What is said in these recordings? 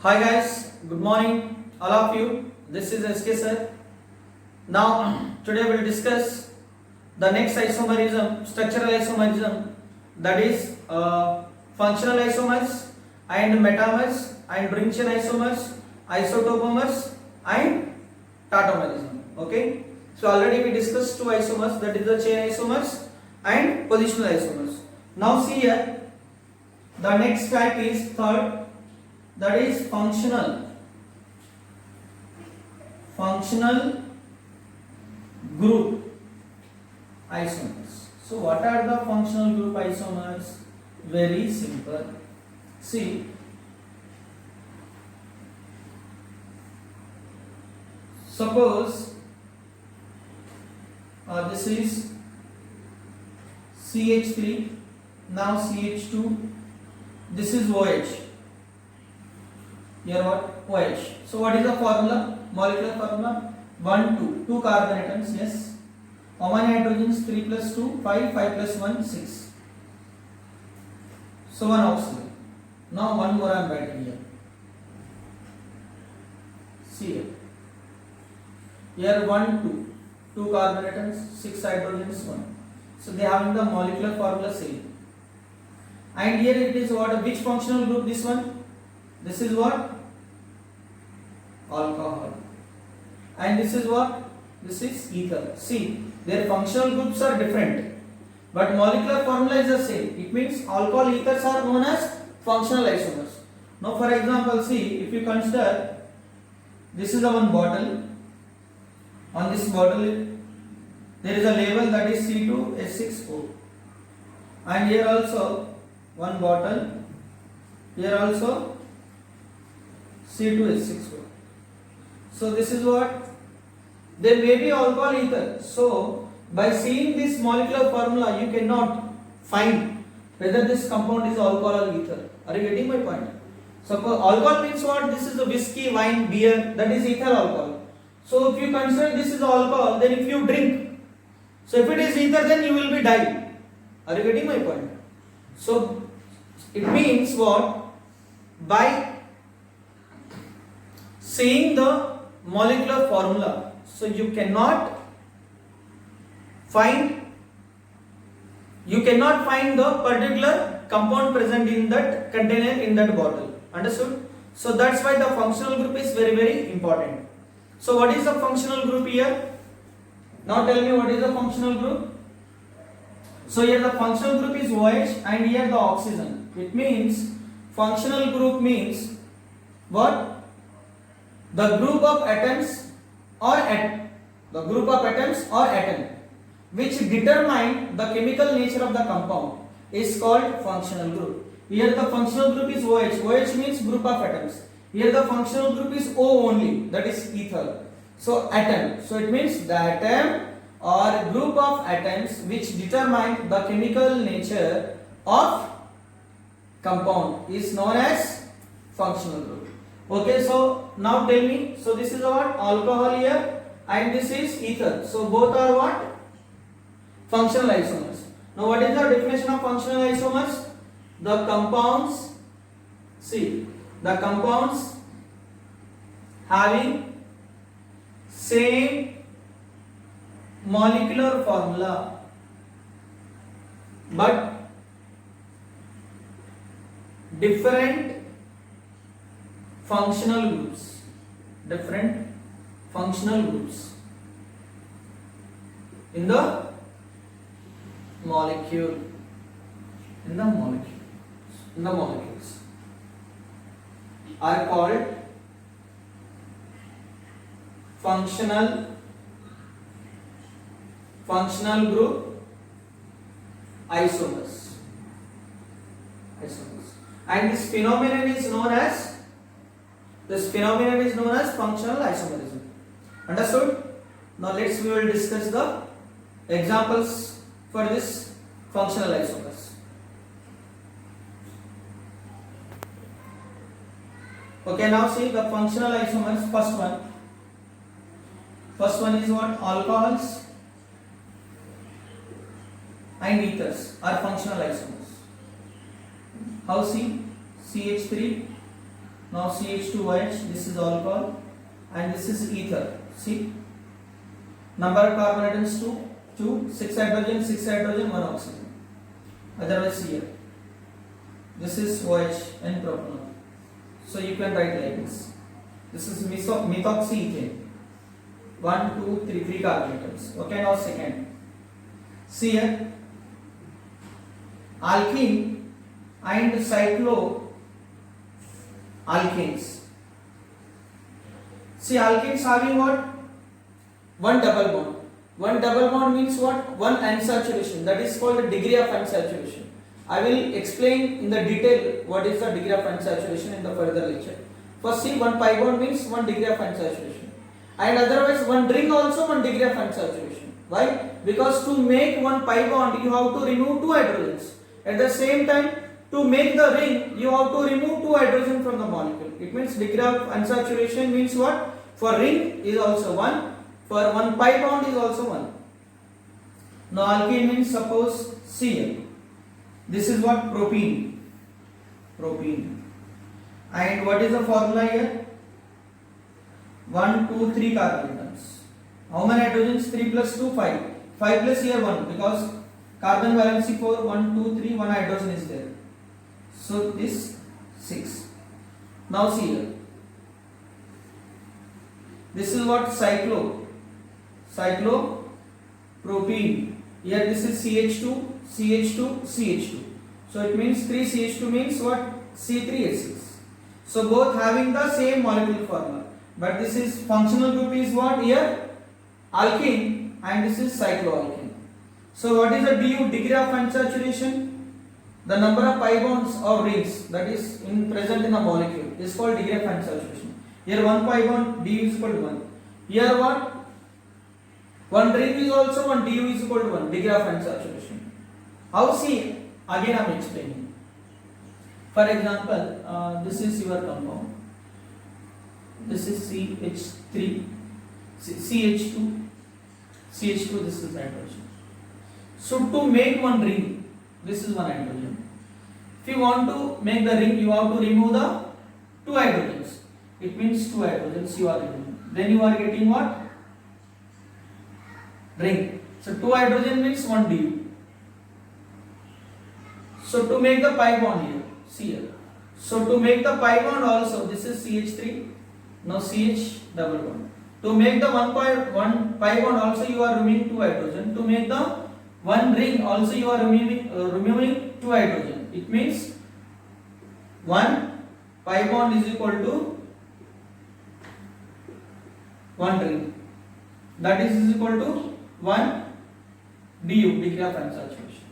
Hi guys, good morning all of you. This is SK sir. Now today we will discuss the next isomerism, structural isomerism, that is functional isomers and metamers and Brinchian isomers, isotopomers and tautomerism. Okay. So already we discussed two isomers, that is the chain isomers and positional isomers. Now see here, the next type is third, that is functional group isomers. So what are the functional group isomers? Very simple. See, suppose this is CH3, now CH2, this is OH. Here what? OH. So what is the formula? Molecular formula? 1, 2 carbon atoms, yes. How many hydrogens? 3 plus 2, 5, 5 plus 1, 6. So 1 oxygen. Now one more I am writing here. See here. Here 1, 2 carbon atoms, 6 hydrogens, 1. So they are having the molecular formula same. And here it is what? Which functional group this one? This is what? Alcohol. And this is what? This is ether. See, their functional groups are different, but molecular formula is the same. It means alcohol ethers are known as functional isomers. Now for example, see, if you consider this is the one bottle. On this bottle there is a label, that is C2H6O. And here also one bottle. Here also C2H6O. So this is what? There may be alcohol ether. So by seeing this molecular formula, you cannot find whether this compound is alcohol or ether. Are you getting my point? So alcohol means what? This is the whiskey, wine, beer, that is ethyl alcohol. So if you consider this is alcohol, then if you drink, so if it is ether, then you will be dying. Are you getting my point? So it means what? By seeing the molecular formula, so you cannot find the particular compound present in that container, in that bottle. Understood? So that's why the functional group is very, very important. So what is the functional group here? Now tell me, what is the functional group? So here the functional group is OH and here the oxygen. It means functional group means what? The group of atoms or atom which determine the chemical nature of the compound is called functional group. Here the functional group is OH. OH means group of atoms. Here the functional group is O only, that is ether. So atom. So it means the atom or group of atoms which determine the chemical nature of compound is known as functional group. Okay, so now tell me, so this is what? Alcohol here and this is ether. So both are what? Functional isomers. Now what is the definition of functional isomers? The compounds, see, the compounds having same molecular formula but different functional groups, in the molecules are called functional group isomers. And this phenomenon is known as functional isomerism. Understood? Now we will discuss the examples for this functional isomers. Okay, now see the functional isomers. First one is what? Alcohols and ethers are functional isomers. How? See, CH3 Now CH2OH, this is alcohol, and this is ether. See, number of carbon atoms 2, 6 hydrogen, 1 oxygen. Otherwise here, this is OH and propanol. So you can write like this. This is methoxyethane. 1, 2, 3 carbon atoms. Okay, now second. See here, alkene and cycloalkanes. See, alkanes having what? One double bond. One double bond means what? One unsaturation. That is called the degree of unsaturation. I will explain in the detail what is the degree of unsaturation in the further lecture. First, see, one pi bond means 1 degree of unsaturation, and otherwise one ring also 1 degree of unsaturation. Why? Because to make one pi bond, you have to remove 2 hydrogens. At the same time, to make the ring, you have to remove 2 hydrogen from the molecule. It means degree of unsaturation means what? For ring is also 1. For one pi bond is also 1. Now alkene means, suppose Cl. This is what? Propene. And what is the formula here? 1, 2, 3 carbon atoms. How many hydrogens? 3 plus 2, 5. 5 plus here 1, because carbon valency 4, 1, 2, 3, 1 hydrogen is there. So this 6. Now see here. This is what? Cyclopropene. Here this is CH2, CH2, CH2. So it means 3 CH2 means what? C3H6. So both having the same molecular formula. But this is functional group is what? Here alkene, and this is cycloalkane. So what is the DU? Degree of unsaturation? The number of pi bonds or rings that is present in a molecule is called degree of unsaturation. Here 1 pi bond, DU is equal to 1. Here what? 1 ring is also 1, DU is equal to 1, degree of unsaturation. How? See, again I am explaining. For example, this is your compound. This is CH3, CH2, this is hydrogen. So to make one ring, this is one hydrogen. If you want to make the ring, you have to remove the 2 hydrogens. It means 2 hydrogens you are removing. Then you are getting what? Ring. So 2 hydrogen means 1 DU. So to make the pi bond here, see here. So to make the pi bond also, this is CH3, now CH double bond. To make the 1 pi bond also you are removing 2 hydrogen. To make the 1 ring also you are removing 2 hydrogen. It means 1 pi bond is equal to 1 ring. That is equal to 1 DU, degree of unsaturation.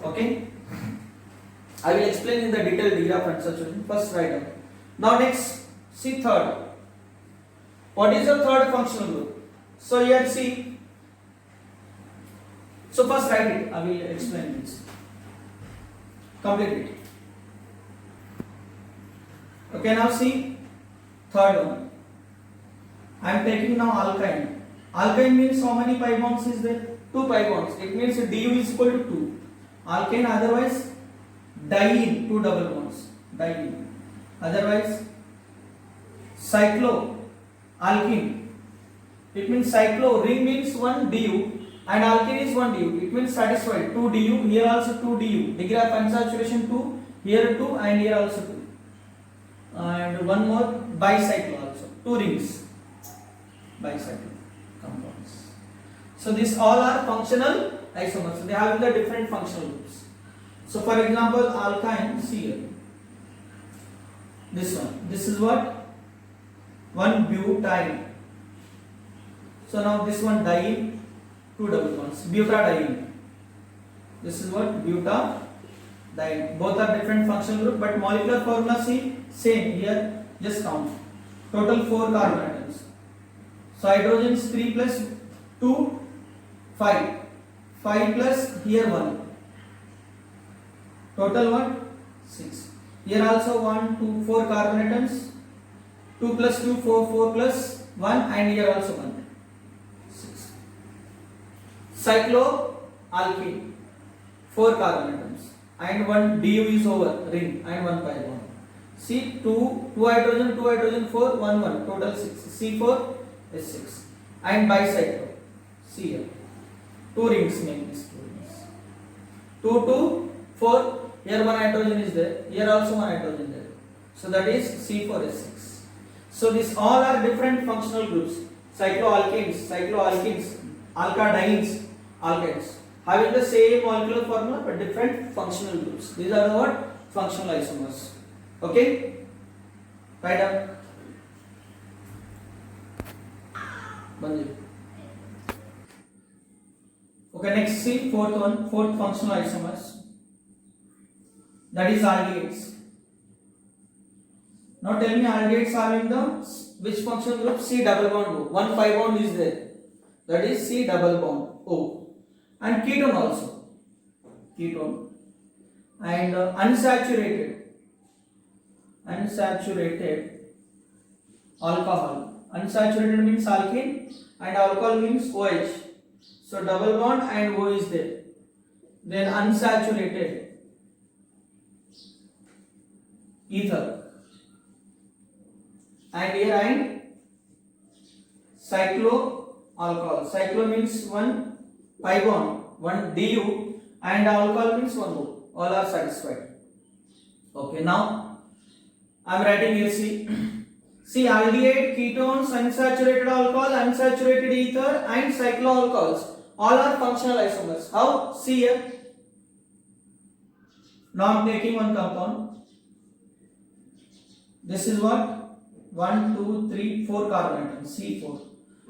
Okay? I will explain in the detail degree of unsaturation. First write down. Now next, see third. What is the third functional group? So here see. So first write it. I will explain this. Complete it. Okay, now see third one. I am taking now alkyne. Alkyne means how many pi bonds is there? 2 pi bonds. It means DU is equal to 2. Alkyne, otherwise diene, 2 double bonds. Diene. Otherwise cycloalkene. It means cyclo, ring means 1 DU and alkene is 1 DU. It means satisfied. 2 DU, here also 2 DU. Degree of unsaturation 2, here 2 and here also 2. And one more, bicycle also. 2 rings. Bicycle compounds. So these all are functional isomers. So they have the different functional groups. So for example, alkyne, see here. This one. This is what? 1 butyne. So now this one diene, 2 double bonds. Butadiene. This is what? Butadiene. Both are different functional group, but molecular formula see same here. Just count. Total 4 carbon atoms. So hydrogens 3 plus 2, 5. 5 plus here 1. Total what? 6. Here also 1, 2, 4 carbon atoms. 2 plus 2, 4, 4 plus 1 and here also 1. 6. Cycloalkene, 4 carbon atoms and 1 DU is over, ring and 1 pi bond. See, two hydrogen, 4, 1, 1, total 6. C4 is 6. And bicycle. See here. 2 rings make this 2 rings. 2, 2, 4. Here one hydrogen is there. Here also one hydrogen there. So that is C4 is 6. So these all are different functional groups. Cycloalkanes, alkadines, alkanes. Having the same molecular formula but different functional groups. These are the what? Functional isomers. Okay? Write down. Banji. Okay, next see fourth functional isomers. That is aldehydes. Now tell me aldehydes are in the which functional group? C double bond O. One pi bond is there. That is C double bond O. And ketone also. Ketone. And unsaturated alcohol. Unsaturated means alkene and alcohol means OH. So double bond and O is there. Then unsaturated ether. And here and cycloalcohol. Cyclo means one pi bond, one Du, and alcohol means one O. All are satisfied. Okay, now I am writing here C. See, aldehyde, ketones, unsaturated alcohol, unsaturated ether, and cycloalcohols. All are functional isomers. How? See here. Now I am taking one compound. This is what? 1, 2, 3, 4 carbon atoms. C4.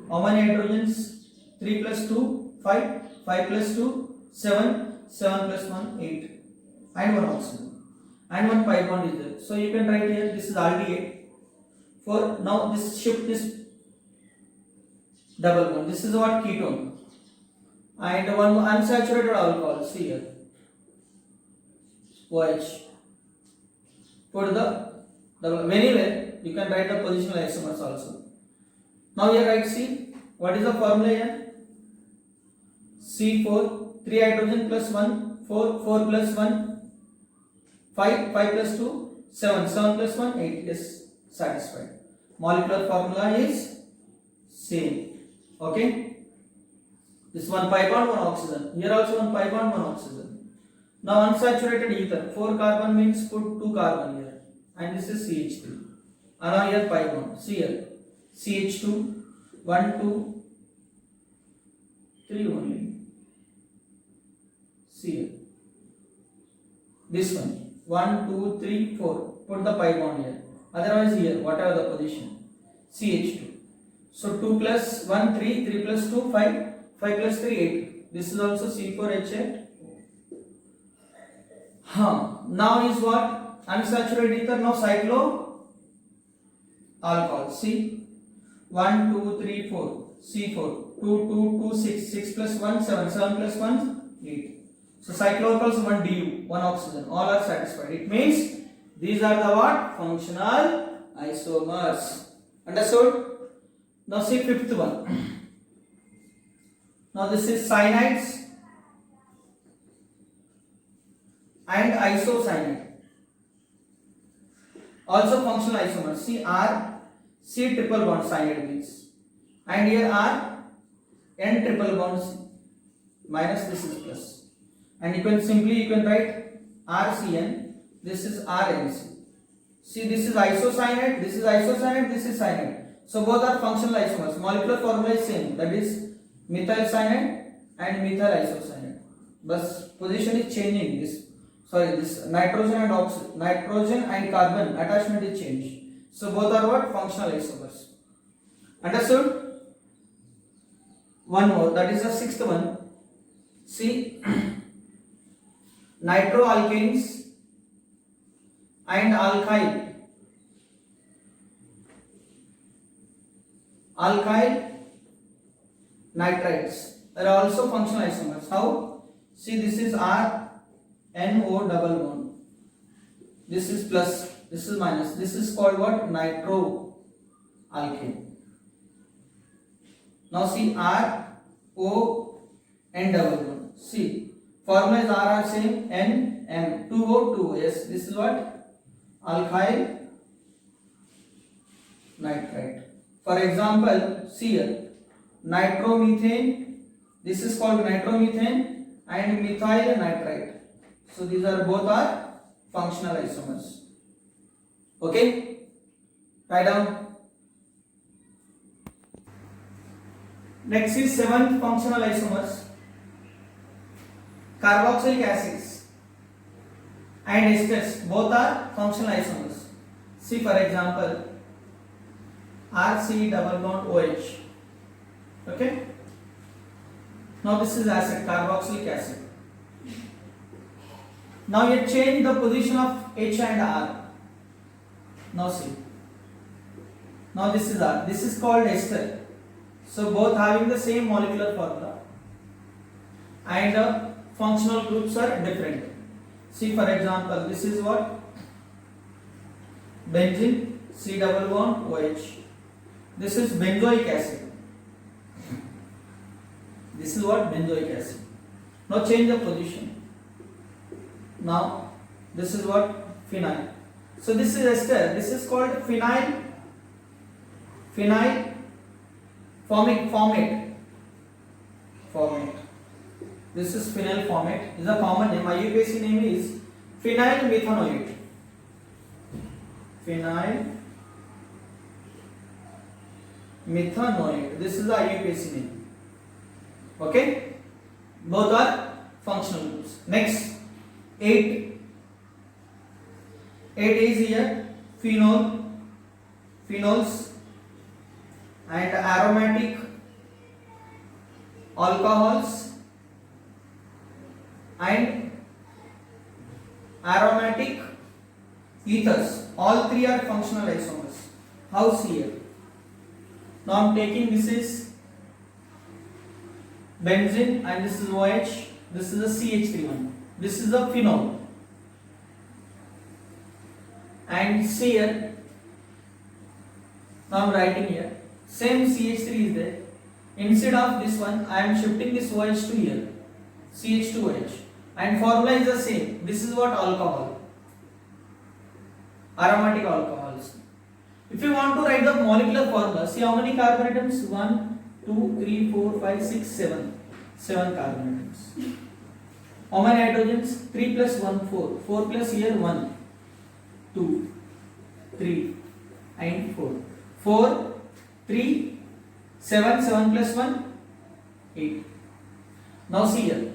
How many hydrogens? 3 plus 2, 5. 5 plus 2, 7. 7 plus 1, 8. And one oxygen. And one pi bond is there. So you can write here, this is aldehyde. For now, this shift this double bond. This is what? Ketone. And one unsaturated alcohol. See here. OH. For the double. Anywhere you can write the positional isomers also. Now here write C. What is the formula here? C4, 3 hydrogen plus 1, 4, 4 plus 1, 5, 5 plus 2, 7, 7 plus 1, 8. Yes, satisfied. Molecular formula is same. Okay? This one pi bond, one oxygen. Here also one pi bond, one oxygen. Now unsaturated ether. 4 carbon means put 2 carbon here. And this is CH3. And now here pi bond. See here. CH2, 1, 2, 3 only. See here. This one. 1, 2, 3, 4. Put the pi bond here. Otherwise here, whatever the position. CH2. So 2 plus 1, 3, 3 plus 2, 5, 5 plus 3, 8. This is also C4H8. Now is what? Unsaturated ether. Now cycloalcohol. See? 1, 2, 3, 4. C4. 2, 2, 2, 6. 6 plus 1, 7. 7 plus 1, 8. So cycloalcohols, 1 Du, 1 oxygen. All are satisfied. It means these are the what? Functional isomers. Understood? Now see fifth one. Now this is cyanides and isocyanide. Also functional isomers. See R, C triple bond cyanide means. And here R, N triple bonds minus, this is plus. And you can write RCN, this is RNC. See, this is isocyanide, this is isocyanide, this is cyanide. So both are functional isomers. Molecular formula is same, that is methyl cyanide and methyl isocyanide. But position is changing. This nitrogen and carbon attachment is changed. So both are what? Functional isomers. Understood? One more, that is the sixth one. See, nitroalkanes and alkyl nitrides are also functional isomers. How? See, this is RNO double bond. This is plus, this is minus. This is called what? Nitroalkane. Now see RO N double bond. See, formula is R same, N, M, 2O, 2O. Yes, this is what? Alkyl nitrite. For example, see here, nitromethane, this is called nitromethane, and methyl nitrite. So these are both are functional isomers. Okay, write down. Next is 7th functional isomers, carboxylic acids and esters, both are functional isomers. See, for example, RC double bond OH. Okay, now this is acid, carboxylic acid. Now you change the position of H and R. Now see, now this is R, this is called ester. So both having the same molecular formula and the functional groups are different. See, for example, this is what, benzene, C double bond OH. This is benzoic acid. This is what, benzoic acid. Now change the position. Now this is what, phenyl. So this is ester. This is called phenyl formate. This is phenyl formate. Is a common name. IUPAC name is phenyl methanoate. Phenyl methanoate. This is the IUPAC name. Okay. Both are functional groups. Next, 8 is here phenols and aromatic alcohols and aromatic ethers. All three are functional isomers. How? See here. Now I am taking, this is benzene and this is OH. This is a CH3 one. This is a phenol. And see here, now I am writing here, same CH3 is there. Instead of this one, I am shifting this OH to here, CH2OH, and formula is the same. This is what, alcohol, aromatic alcohols. If you want to write the molecular formula, see how many carbon atoms? 1, 2, 3, 4, 5, 6, 7. 7 carbon atoms. How many hydrogens? 3 plus 1, 4. 4 plus here 1, 2, 3 and 4. 4, 3, 7, 7 plus 1, 8. Now see here,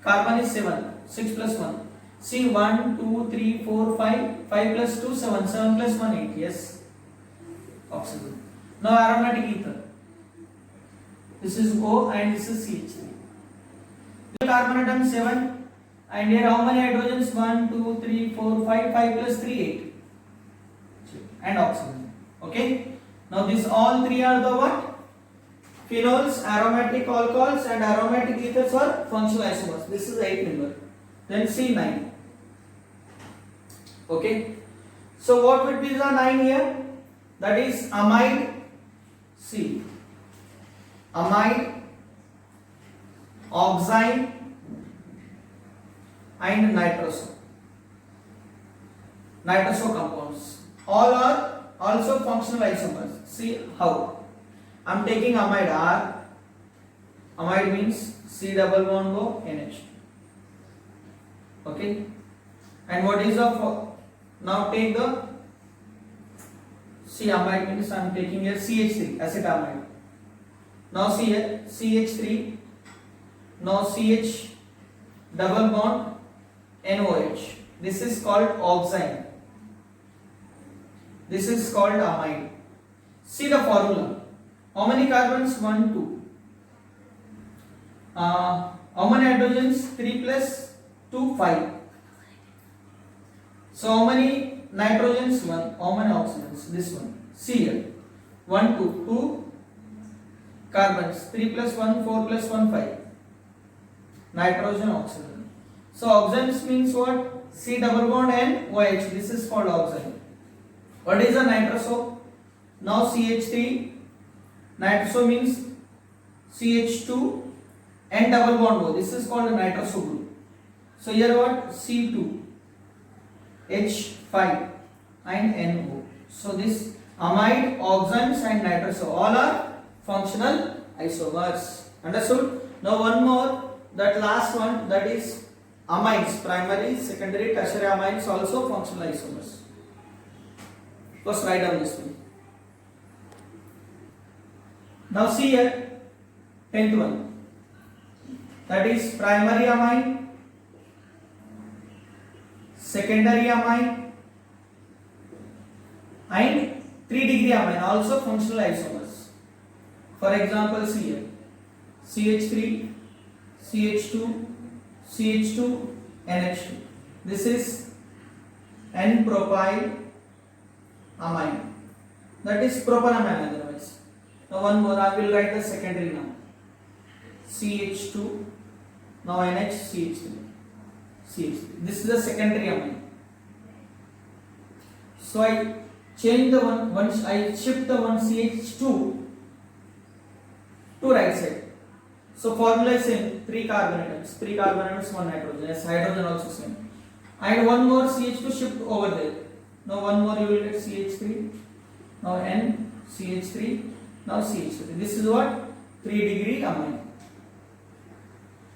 carbon is 7, 6 plus 1. See, 1, 2, 3, 4, 5, 5 plus 2, 7, 7 plus 1, 8. Yes, oxygen. Now aromatic ether. This is O and this is CH3. Carbon atom 7, and here how many hydrogens? 1, 2, 3, 4, 5, 5 plus 3, 8. And oxygen. Okay. Now these all three are the what? Phenols, aromatic alcohols and aromatic ethers are functional isomers. This is 8 number. Then C9. Okay. So what would be the 9 here? That is amide. C. Amide, oxime and nitroso compounds. All are also functional isomers. See how? I am taking amide R. Amide means C double bond O NH. Okay. And what is the, now take the, see, amide means I am taking here CH3, acetamide. Now see here, CH3, now CH double bond NOH. This is called oxime. This is called amide. See the formula. How many carbons? 1, 2. How many hydrogens? 3 plus 2, 5. So how many nitrogens? 1. How many oxygens? This one. See here. 1, 2. 2 carbons. 3 plus 1, 4 plus 1, 5. Nitrogen, oxygen. So oxygens means what? C double bond N OH. This is called oxygen. What is a nitroso? Now CH3. Nitroso means CH2 N double bond O. This is called a nitroso group. So here what? C2 H5 and NO. So this amide, oxons and nitrous. So all are functional isomers. Understood? Now one more, that last one, that is amines, primary, secondary, tertiary amines also functional isomers. First write down this one. Now see here, 10th one, that is primary amine, secondary amine and 3-degree amine also functional isomers. For example, see here, CH3, CH2, CH2, NH2. This is N-propyl amine, that is propanamine otherwise. Now one more, I will write the secondary now. CH2, now NH, CH3, CH3. This is the secondary amine. So I change the one, once I shift the one CH2 to right side. So formula is same, 3 carbon atoms, 1 nitrogen, yes, hydrogen also same. And one more CH2 shift over there. Now one more you will get CH3, now N, CH3, now CH3. This is what? 3-degree amine.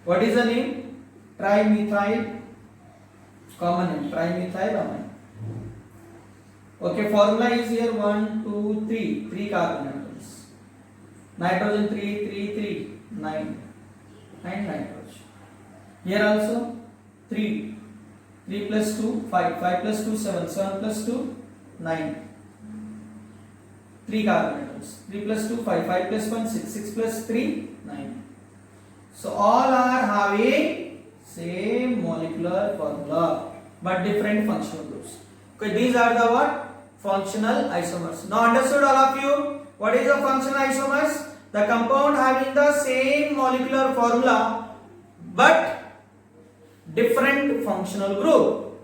What is the name? Trimethyl, common name, trimethyl amine. Okay, formula is here 1, 2, 3, 3 carbon atoms. Nitrogen 3, 3, 3, 9 and nitrogen. Here also 3, 3 plus 2, 5, 5 plus 2, 7, 7 plus 2, 9. 3 carbon atoms. 3 plus 2, 5, 5 plus 1, 6, 6 plus 3, 9. So all are having same molecular formula but different functional groups. Okay, these are the what? Functional isomers. Now understood all of you? What is the functional isomers? The compound having the same molecular formula but different functional group.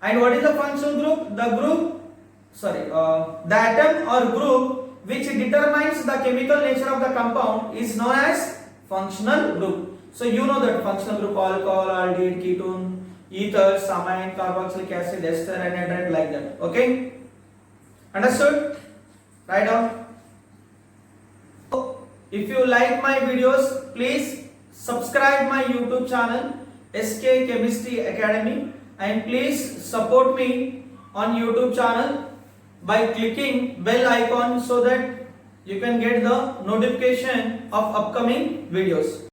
And what is the functional group? The group, the atom or group which determines the chemical nature of the compound is known as functional group. So you know that functional group: alcohol, aldehyde, ketone, ethers, amine, carboxylic acid, ester, anhydride, like that. Okay? Understood? Write down. If you like my videos, please subscribe my YouTube channel SK Chemistry Academy, and please support me on YouTube channel by clicking bell icon so that you can get the notification of upcoming videos.